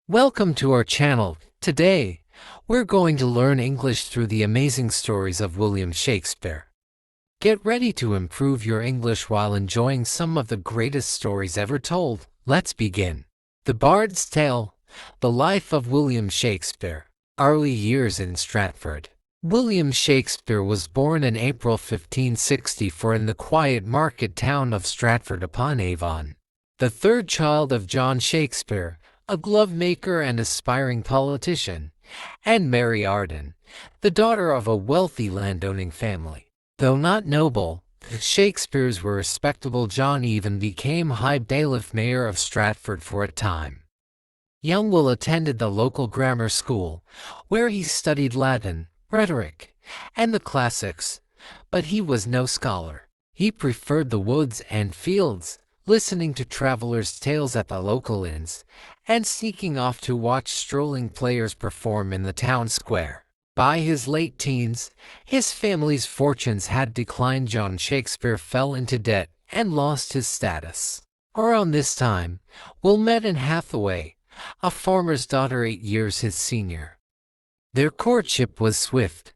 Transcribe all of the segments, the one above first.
Welcome to our channel. Today, we're going to learn English through the amazing stories of William Shakespeare. Get ready to improve your English while enjoying some of the greatest stories ever told. Let's begin. The Bard's Tale, the life of William Shakespeare. Early years in Stratford. William Shakespeare was born in April 1564 in the quiet market town of Stratford-upon-Avon. The third child of John Shakespeare, a glove-maker and aspiring politician, and Mary Arden, the daughter of a wealthy landowning family. Though not noble, the Shakespeares were respectable. John even became High Bailiff Mayor of Stratford for a time. Young Will attended the local grammar school, where he studied Latin, rhetoric, and the classics, but he was no scholar. He preferred the woods and fields, listening to travelers' tales at the local inns, and sneaking off to watch strolling players perform in the town square. By his late teens, his family's fortunes had declined. John Shakespeare fell into debt and lost his status. Around this time, Will met Anne Hathaway, a farmer's daughter 8 years his senior. Their courtship was swift,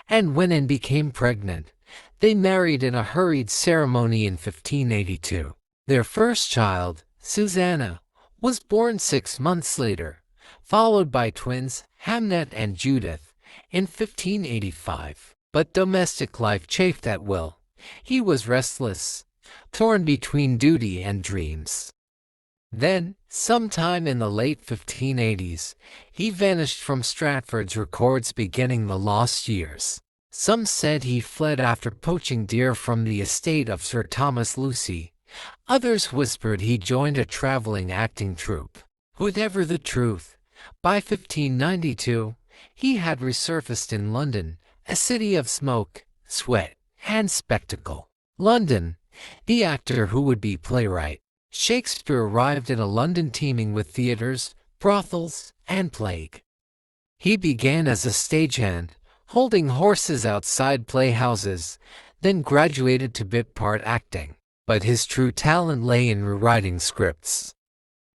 and when Anne became pregnant, they married in a hurried ceremony in 1582. Their first child, Susanna, was born 6 months later, followed by twins, Hamnet and Judith, in 1585. But domestic life chafed at Will. He was restless, torn between duty and dreams. Then, sometime in the late 1580s, he vanished from Stratford's records, beginning the lost years. Some said he fled after poaching deer from the estate of Sir Thomas Lucy. Others whispered he joined a traveling acting troupe. Whatever the truth, by 1592, he had resurfaced in London, a city of smoke, sweat, and spectacle. London, the actor who would be playwright. Shakespeare arrived in a London teeming with theaters, brothels, and plague. He began as a stagehand, holding horses outside playhouses, then graduated to bit-part acting. But his true talent lay in rewriting scripts.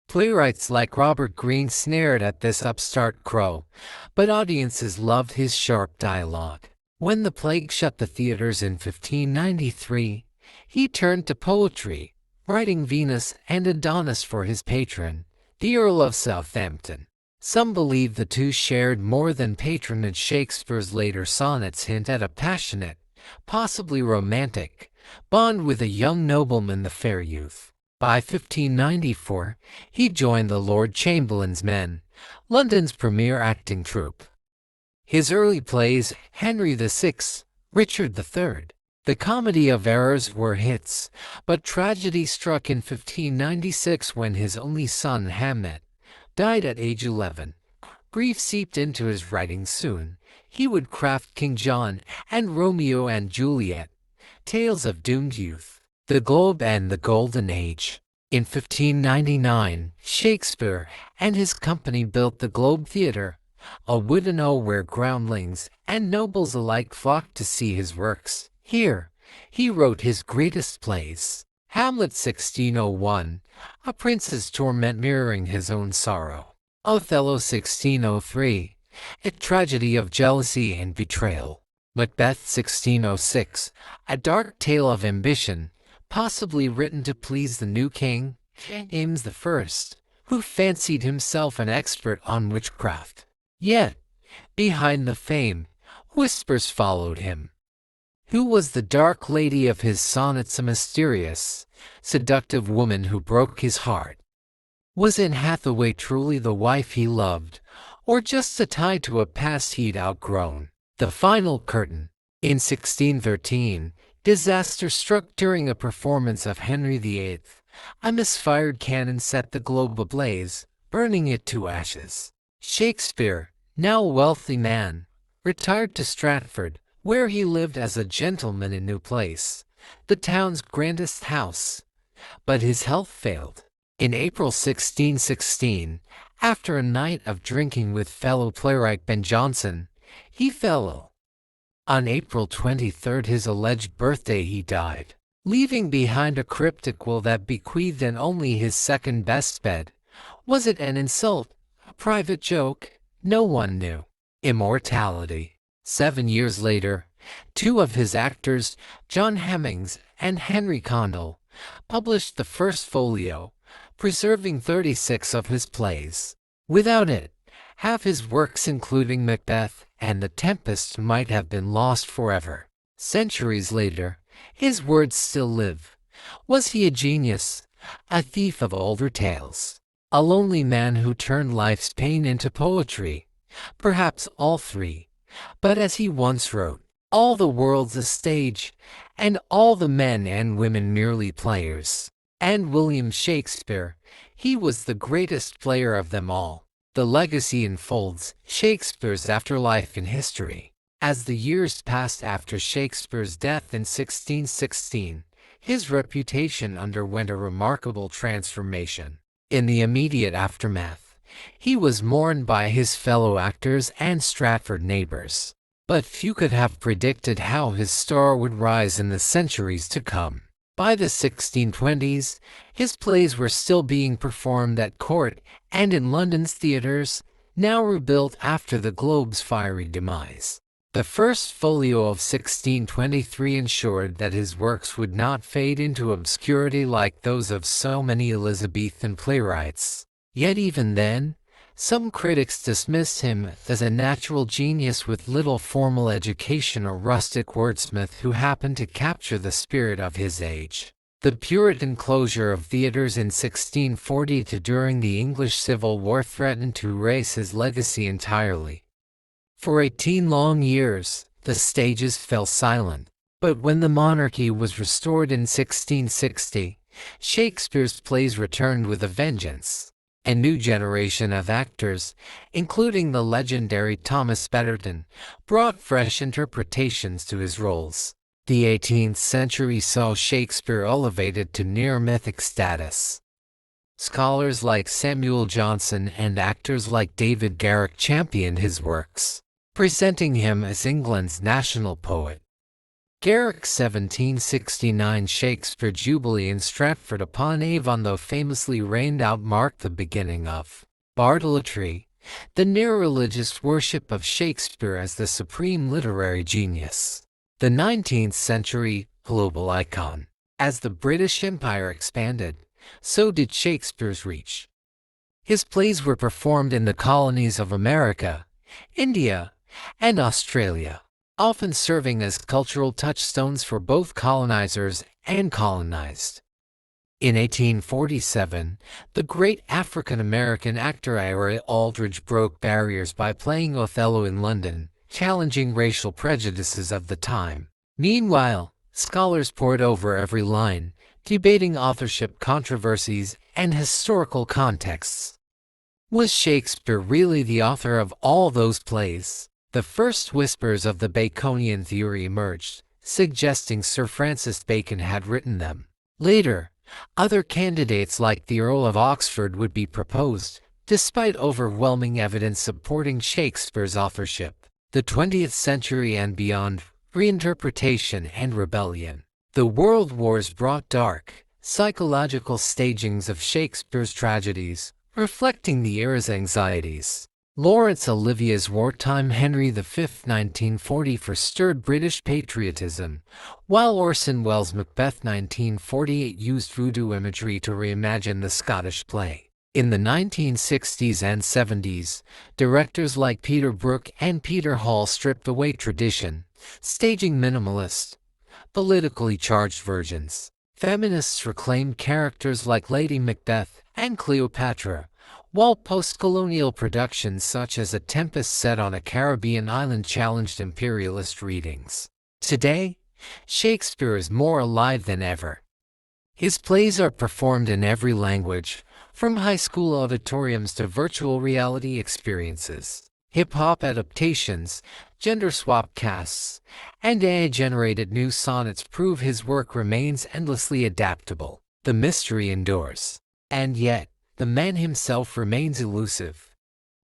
Playwrights like Robert Greene sneered at this upstart crow, but audiences loved his sharp dialogue. When the plague shut the theaters in 1593, he turned to poetry, writing Venus and Adonis for his patron, the Earl of Southampton. Some believe the two shared more than patronage. Shakespeare's later sonnets hint at a passionate, possibly romantic, bond with a young nobleman, the fair youth. By 1594, he joined the Lord Chamberlain's Men, London's premier acting troupe. His early plays, Henry VI, Richard III, The Comedy of Errors, were hits, but tragedy struck in 1596 when his only son, Hamnet, died at age 11. Grief seeped into his writing. Soon, he would craft King John and Romeo and Juliet, tales of doomed youth. The Globe and the Golden Age. In 1599, Shakespeare and his company built the Globe Theatre, a wooden O where groundlings and nobles alike flocked to see his works. Here, he wrote his greatest plays. Hamlet 1601, a prince's torment mirroring his own sorrow. Othello 1603, a tragedy of jealousy and betrayal. Macbeth 1606, a dark tale of ambition, possibly written to please the new king, James I, who fancied himself an expert on witchcraft. Yet, behind the fame, whispers followed him. Who was the dark lady of his sonnets? A mysterious, seductive woman who broke his heart. Was Anne Hathaway truly the wife he loved, or just a tie to a past he'd outgrown? The final curtain. In 1613, disaster struck during a performance of Henry VIII. A misfired cannon set the globe ablaze, burning it to ashes. Shakespeare, now a wealthy man, retired to Stratford, where he lived as a gentleman in New Place, the town's grandest house. But his health failed. In April 1616, after a night of drinking with fellow playwright Ben Jonson, he fell ill. On April 23, his alleged birthday, he died, leaving behind a cryptic will that bequeathed Anne only his second-best bed. Was it an insult, A private joke? No one knew. Immortality. 7 years later, two of his actors, John Hemmings and Henry Condell, published the first folio, preserving 36 of his plays. Without it, half his works including Macbeth and The Tempest might have been lost forever. Centuries later, his words still live. Was he a genius? A thief of older tales? A lonely man who turned life's pain into poetry? Perhaps all three. But as he once wrote, all the world's a stage, and all the men and women merely players. And William Shakespeare, he was the greatest player of them all. The legacy unfolds Shakespeare's afterlife in history. As the years passed after Shakespeare's death in 1616, his reputation underwent a remarkable transformation. In the immediate aftermath, he was mourned by his fellow actors and Stratford neighbors. But few could have predicted how his star would rise in the centuries to come. By the 1620s, his plays were still being performed at court and in London's theatres, now rebuilt after the Globe's fiery demise. The first folio of 1623 ensured that his works would not fade into obscurity like those of so many Elizabethan playwrights. Yet even then, some critics dismissed him as a natural genius with little formal education or rustic wordsmith who happened to capture the spirit of his age. The Puritan closure of theatres in 1640 to during the English Civil War threatened to erase his legacy entirely. For 18 long years, the stages fell silent. But when the monarchy was restored in 1660, Shakespeare's plays returned with a vengeance. A new generation of actors, including the legendary Thomas Betterton, brought fresh interpretations to his roles. The 18th century saw Shakespeare elevated to near-mythic status. Scholars like Samuel Johnson and actors like David Garrick championed his works, presenting him as England's national poet. Garrick's 1769 Shakespeare Jubilee in Stratford-upon-Avon, though famously rained out, marked the beginning of bardolatry, the near-religious worship of Shakespeare as the supreme literary genius. The 19th century global icon. As the British Empire expanded, so did Shakespeare's reach. His plays were performed in the colonies of America, India, and Australia, often serving as cultural touchstones for both colonizers and colonized. In 1847, the great African-American actor Ira Aldridge broke barriers by playing Othello in London, challenging racial prejudices of the time. Meanwhile, scholars pored over every line, debating authorship controversies and historical contexts. Was Shakespeare really the author of all those plays? The first whispers of the Baconian theory emerged, suggesting Sir Francis Bacon had written them. Later, other candidates like the Earl of Oxford would be proposed, despite overwhelming evidence supporting Shakespeare's authorship. The 20th century and beyond, reinterpretation and rebellion. The World Wars brought dark, psychological stagings of Shakespeare's tragedies, reflecting the era's anxieties. Laurence Olivier's wartime Henry V 1944 stirred British patriotism, while Orson Welles' Macbeth 1948 used voodoo imagery to reimagine the Scottish play. In the 1960s and 70s, directors like Peter Brook and Peter Hall stripped away tradition, staging minimalist, politically charged versions. Feminists reclaimed characters like Lady Macbeth and Cleopatra, while post-colonial productions such as A Tempest set on a Caribbean island challenged imperialist readings. Today, Shakespeare is more alive than ever. His plays are performed in every language, from high school auditoriums to virtual reality experiences. Hip-hop adaptations, gender-swap casts, and AI-generated new sonnets prove his work remains endlessly adaptable. The mystery endures. And yet, the man himself remains elusive.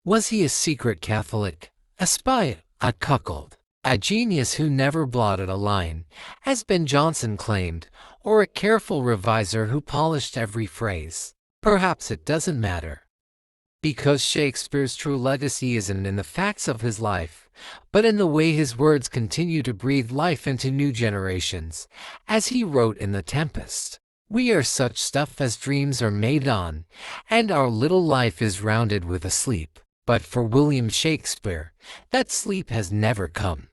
Was he a secret Catholic, a spy, a cuckold, a genius who never blotted a line, as Ben Jonson claimed, or a careful reviser who polished every phrase? Perhaps it doesn't matter. Because Shakespeare's true legacy isn't in the facts of his life, but in the way his words continue to breathe life into new generations. As he wrote in The Tempest, "We are such stuff as dreams are made on, and our little life is rounded with a sleep." But for William Shakespeare, that sleep has never come.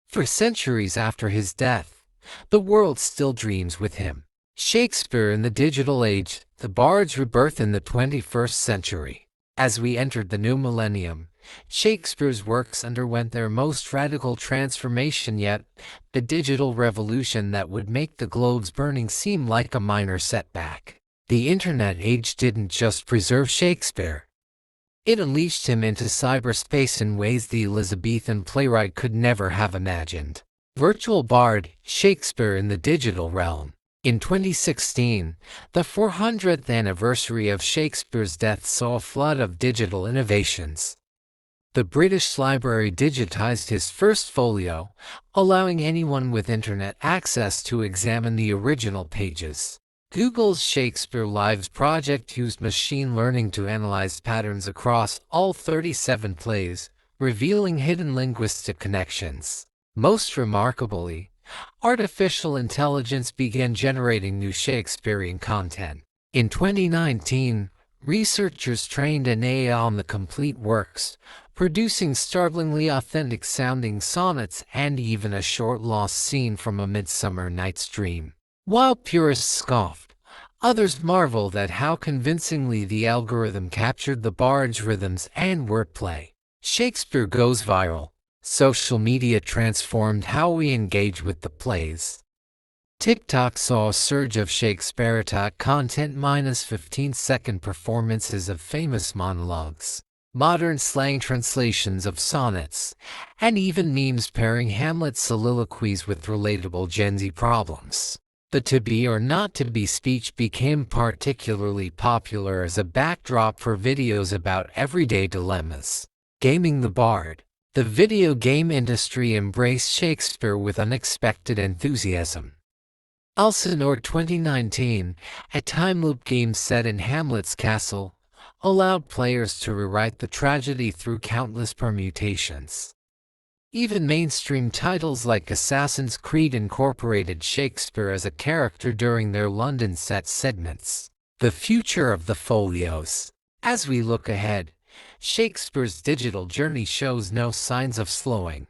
For centuries after his death, the world still dreams with him. Shakespeare in the digital age, the bard's rebirth in the 21st century. As we entered the new millennium, Shakespeare's works underwent their most radical transformation yet, the digital revolution that would make the globe's burning seem like a minor setback. The internet age didn't just preserve Shakespeare. It unleashed him into cyberspace in ways the Elizabethan playwright could never have imagined. Virtual Bard, Shakespeare in the digital realm. In 2016, the 400th anniversary of Shakespeare's death saw a flood of digital innovations. The British Library digitized his first folio, allowing anyone with internet access to examine the original pages. Google's Shakespeare Lives project used machine learning to analyze patterns across all 37 plays, revealing hidden linguistic connections. Most remarkably, artificial intelligence began generating new Shakespearean content. In 2019, researchers trained an AI on the complete works, producing startlingly authentic-sounding sonnets and even a short lost scene from A Midsummer Night's Dream. While purists scoffed, others marveled at how convincingly the algorithm captured the bard's rhythms and wordplay. Shakespeare goes viral. Social media transformed how we engage with the plays. TikTok saw a surge of Shakespeare content minus 15-second performances of famous monologues, modern slang translations of sonnets, and even memes pairing Hamlet's soliloquies with relatable Gen Z problems. The to be or not to be speech became particularly popular as a backdrop for videos about everyday dilemmas. Gaming the Bard. The video game industry embraced Shakespeare with unexpected enthusiasm. Elsinore 2019, a time-loop game set in Hamlet's castle, allowed players to rewrite the tragedy through countless permutations. Even mainstream titles like Assassin's Creed incorporated Shakespeare as a character during their London set segments. The future of the folios. As we look ahead, Shakespeare's digital journey shows no signs of slowing.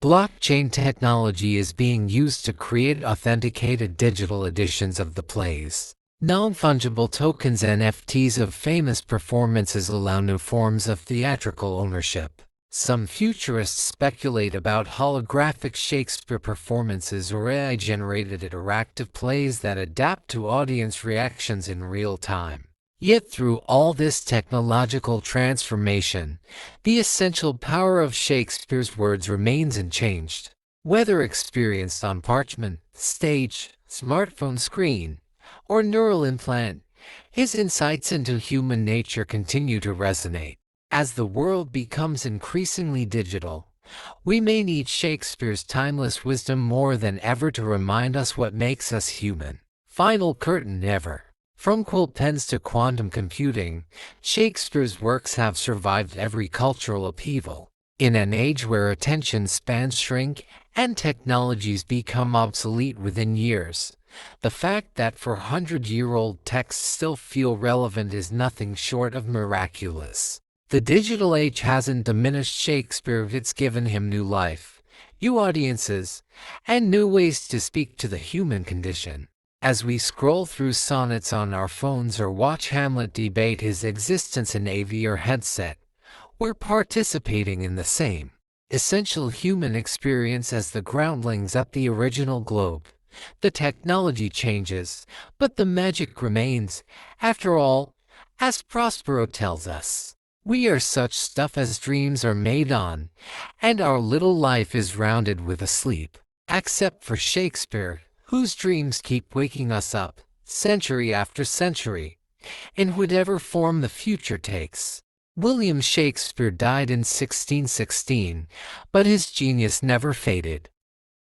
Blockchain technology is being used to create authenticated digital editions of the plays. Non-fungible tokens (NFTs) of famous performances allow new forms of theatrical ownership. Some futurists speculate about holographic Shakespeare performances or AI-generated interactive plays that adapt to audience reactions in real time. Yet through all this technological transformation, the essential power of Shakespeare's words remains unchanged. Whether experienced on parchment, stage, smartphone screen, or neural implant, his insights into human nature continue to resonate. As the world becomes increasingly digital, we may need Shakespeare's timeless wisdom more than ever to remind us what makes us human. Final curtain ever. From quill pens to quantum computing, Shakespeare's works have survived every cultural upheaval. In an age where attention spans shrink and technologies become obsolete within years, the fact that 400-year-old texts still feel relevant is nothing short of miraculous. The digital age hasn't diminished Shakespeare, it's given him new life, new audiences, and new ways to speak to the human condition. As we scroll through sonnets on our phones or watch Hamlet debate his existence in AV or headset, we're participating in the same essential human experience as the groundlings at the original globe. The technology changes, but the magic remains. After all, as Prospero tells us, we are such stuff as dreams are made on, and our little life is rounded with a sleep. Except for Shakespeare, whose dreams keep waking us up, century after century, in whatever form the future takes. William Shakespeare died in 1616, but his genius never faded.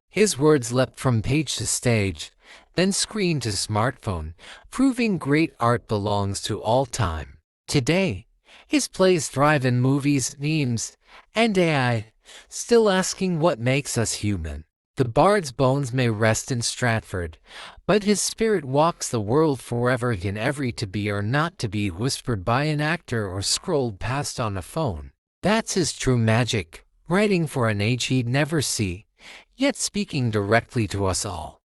His words leapt from page to stage, then screen to smartphone, proving great art belongs to all time. Today, His plays thrive in movies, memes, and AI, still asking what makes us human. The bard's bones may rest in Stratford, but his spirit walks the world forever in every to be or not to be whispered by an actor or scrolled past on a phone. That's his true magic, writing for an age he'd never see, yet speaking directly to us all.